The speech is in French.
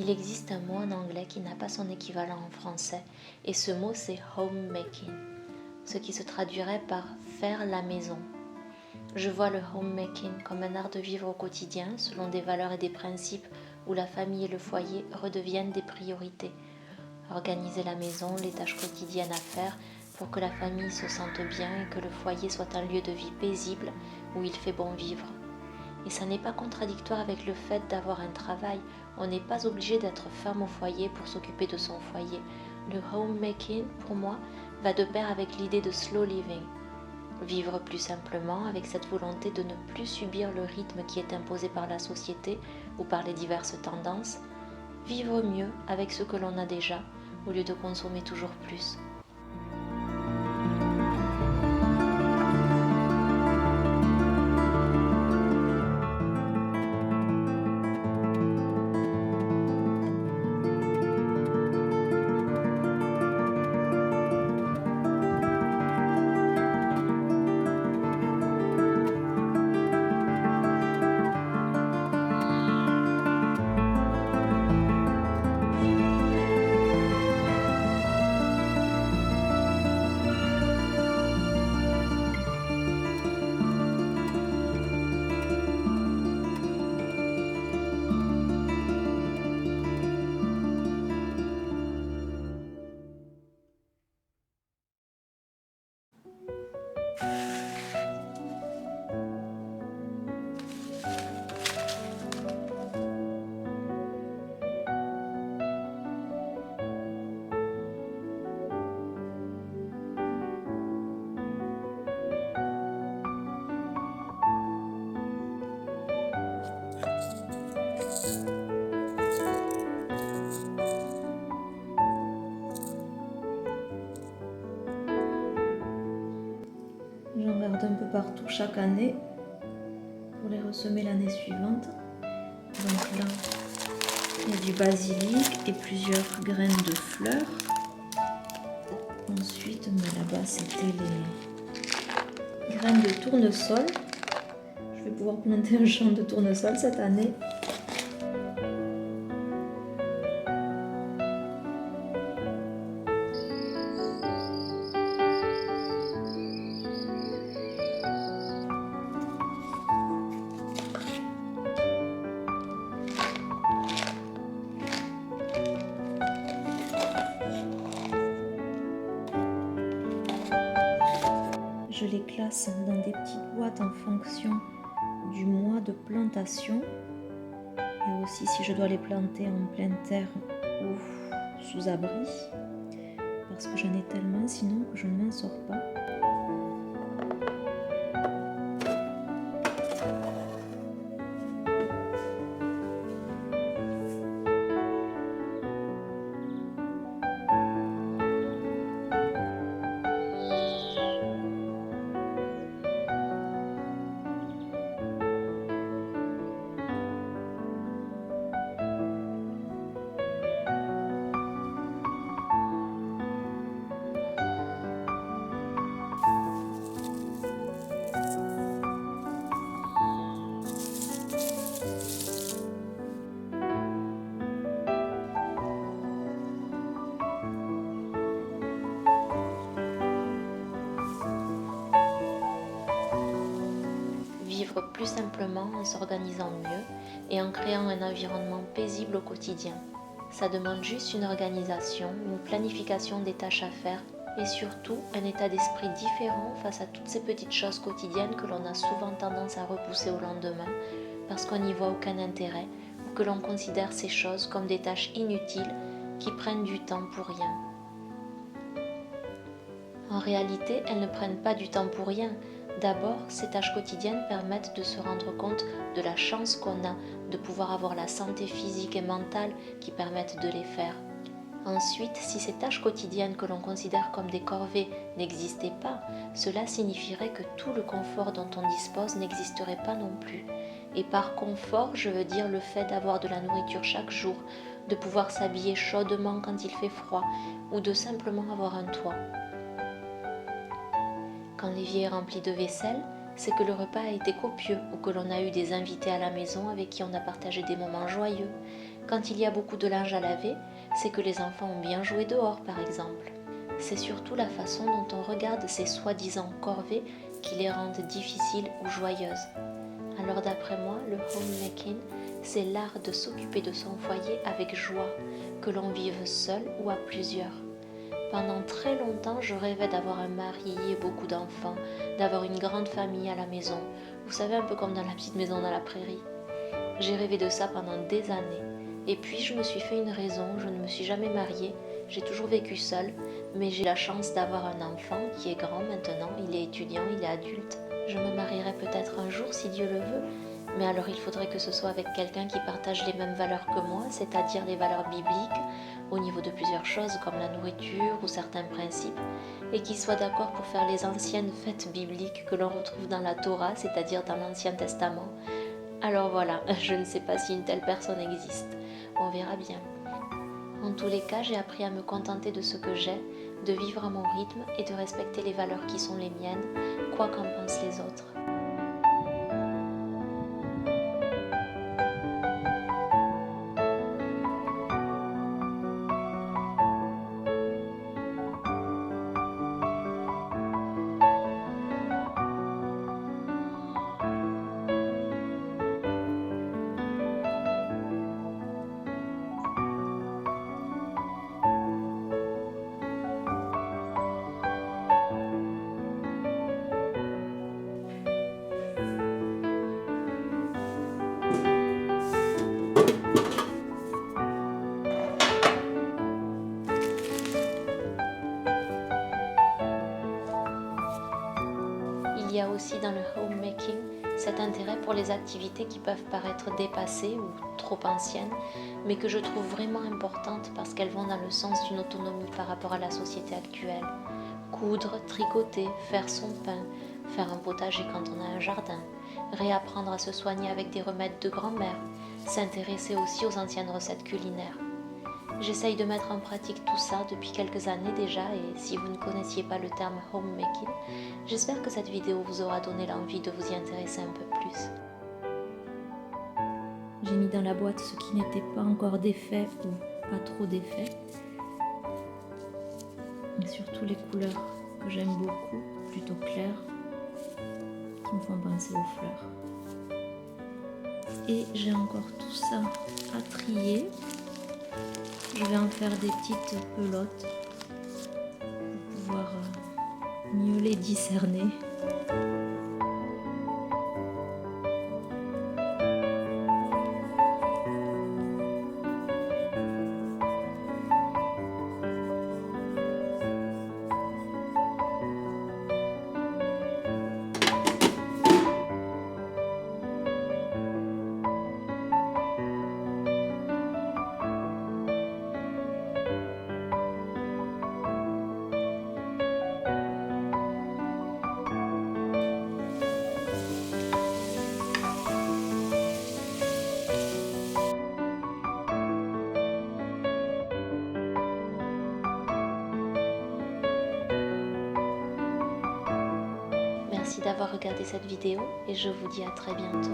Il existe un mot en anglais qui n'a pas son équivalent en français, et ce mot c'est homemaking, ce qui se traduirait par faire la maison. Je vois le homemaking comme un art de vivre au quotidien selon des valeurs et des principes où la famille et le foyer redeviennent des priorités. Organiser la maison, les tâches quotidiennes à faire pour que la famille se sente bien et que le foyer soit un lieu de vie paisible où il fait bon vivre. Et ça n'est pas contradictoire avec le fait d'avoir un travail. On n'est pas obligé d'être femme au foyer pour s'occuper de son foyer. Le homemaking, pour moi, va de pair avec l'idée de slow living. Vivre plus simplement avec cette volonté de ne plus subir le rythme qui est imposé par la société ou par les diverses tendances. Vivre mieux avec ce que l'on a déjà au lieu de consommer toujours plus. J'en garde un peu partout chaque année pour les ressemer l'année suivante. Donc là, il y a du basilic et plusieurs graines de fleurs. Ensuite, là-bas, c'était les graines de tournesol. Je vais pouvoir planter un champ de tournesol cette année. Je les classe dans des petites boîtes en fonction du mois de plantation et aussi si je dois les planter en pleine terre ou sous abri parce que j'en ai tellement sinon que je ne m'en sors pas. Vivre plus simplement en s'organisant mieux et en créant un environnement paisible au quotidien. Ça demande juste une organisation, une planification des tâches à faire et surtout un état d'esprit différent face à toutes ces petites choses quotidiennes que l'on a souvent tendance à repousser au lendemain parce qu'on n'y voit aucun intérêt ou que l'on considère ces choses comme des tâches inutiles qui prennent du temps pour rien. En réalité, elles ne prennent pas du temps pour rien. D'abord, ces tâches quotidiennes permettent de se rendre compte de la chance qu'on a de pouvoir avoir la santé physique et mentale qui permettent de les faire. Ensuite, si ces tâches quotidiennes que l'on considère comme des corvées n'existaient pas, cela signifierait que tout le confort dont on dispose n'existerait pas non plus. Et par confort, je veux dire le fait d'avoir de la nourriture chaque jour, de pouvoir s'habiller chaudement quand il fait froid, ou de simplement avoir un toit. Quand l'évier est rempli de vaisselle, c'est que le repas a été copieux ou que l'on a eu des invités à la maison avec qui on a partagé des moments joyeux. Quand il y a beaucoup de linge à laver, c'est que les enfants ont bien joué dehors par exemple. C'est surtout la façon dont on regarde ces soi-disant corvées qui les rendent difficiles ou joyeuses. Alors d'après moi, le homemaking, c'est l'art de s'occuper de son foyer avec joie, que l'on vive seul ou à plusieurs. Pendant très longtemps, je rêvais d'avoir un mari et beaucoup d'enfants, d'avoir une grande famille à la maison, vous savez, un peu comme dans la petite maison dans la prairie. J'ai rêvé de ça pendant des années. Et puis je me suis fait une raison, je ne me suis jamais mariée, j'ai toujours vécu seule, mais j'ai la chance d'avoir un enfant qui est grand maintenant, il est étudiant, il est adulte. Je me marierai peut-être un jour si Dieu le veut, mais alors il faudrait que ce soit avec quelqu'un qui partage les mêmes valeurs que moi, c'est-à-dire les valeurs bibliques, au niveau de plusieurs choses comme la nourriture ou certains principes, et qui soit d'accord pour faire les anciennes fêtes bibliques que l'on retrouve dans la Torah, c'est-à-dire dans l'Ancien Testament. Alors voilà, je ne sais pas si une telle personne existe, on verra bien. En tous les cas, j'ai appris à me contenter de ce que j'ai, de vivre à mon rythme et de respecter les valeurs qui sont les miennes, quoi qu'en pensent les autres. Il y a aussi dans le homemaking cet intérêt pour les activités qui peuvent paraître dépassées ou trop anciennes, mais que je trouve vraiment importantes parce qu'elles vont dans le sens d'une autonomie par rapport à la société actuelle. Coudre, tricoter, faire son pain, faire un potager quand on a un jardin, réapprendre à se soigner avec des remèdes de grand-mère, s'intéresser aussi aux anciennes recettes culinaires. J'essaye de mettre en pratique tout ça depuis quelques années déjà et si vous ne connaissiez pas le terme homemaking, j'espère que cette vidéo vous aura donné l'envie de vous y intéresser un peu plus. J'ai mis dans la boîte ce qui n'était pas encore défait ou pas trop défait. Et surtout les couleurs que j'aime beaucoup, plutôt claires, qui me font penser aux fleurs. Et j'ai encore tout ça à trier. Je vais en faire des petites pelotes pour pouvoir mieux les discerner. Merci d'avoir regardé cette vidéo et je vous dis à très bientôt.